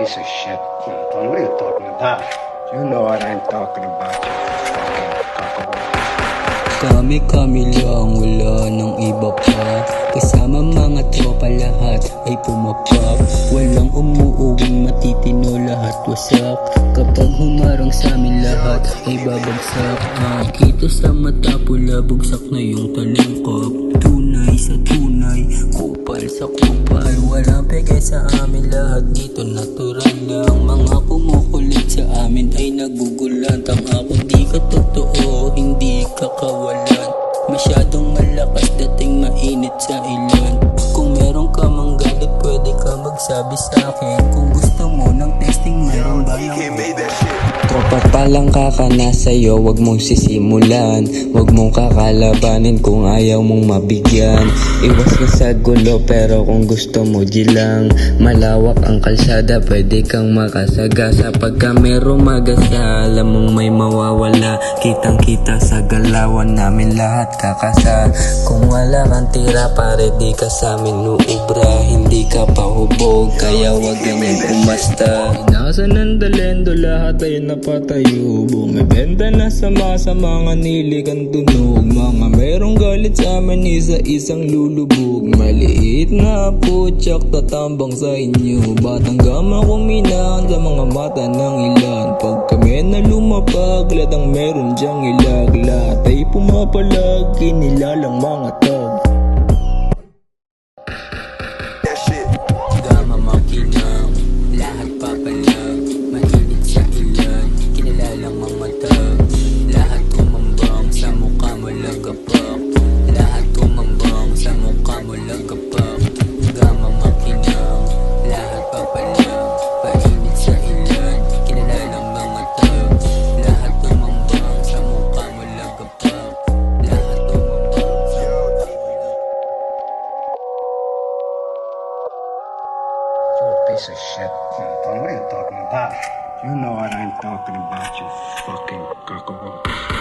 piece of shit. Anton, what are you talking about? You know what I'm talking about, you fucking cockroach. Kami lang, wala nang iba pa. Kasama mga tropa lahat ay pumapak. Walang umuuwing matitino, lahat wasak. Kapag humarang sa amin lahat ay babagsak. Kita sa mata pula, bugsak na yung talingkap. Tunay sa tunay, kupal sa kupal. Walang peke sa amin lahat dito, natural lang. Mga kumukulit sa amin ay nagugulat. Ang ako di ka totoo, hindi ka kawalan. Masyadong malakas, dating mainit sa ilan. Kung meron ka mang galit, pwede ka magsabi sa akin. Kung gusto mo ng testing, meron ba yung tropa palang kakana sa'yo, wag mong sisimulan. Wag mong kakalabanin kung ayaw mong mabigyan. Iwas ka sa gulo pero kung gusto mo di lang. Malawak ang kalsada, pwede kang makasagasa. Pagka merong magasa, alam mong may mawawala. Kitang kita sa galawan namin lahat kakasa. Kung wala kang tira pare, di ka sa amin uubra. Hindi ka pa hubog, kaya wag ganyan kumasta. Nasa nandalendo, lahat ay napatayo. Bumibenta na sama sa mga niligang tunog. Mga merong galit sa amin, isa-isang lulubog. Maliit na putyak tatambang sa inyo. Batang gama kuminaan sa mga mata ng ilan. Pag kami na lumapag, lahat ang meron dyang ilag. Lahat ay pumapalag, kinilalang mga tag. Gama makinang, lahat papalag. Mainit sa ilan, kinilalang mga tag. Lahat kumambang, sa mukha mo lagapak. Lahat kumambang, sa mukha mo lagapak. Gama makinang, lahat papalag. Mainit sa ilan, kinilalang mga tag. Lahat kumambang, sa mukha mo lagapak. Lahat kumambang sa You're a piece of shit. Anton, what are you talking about? You know what I'm talking about, you fucking cockroach.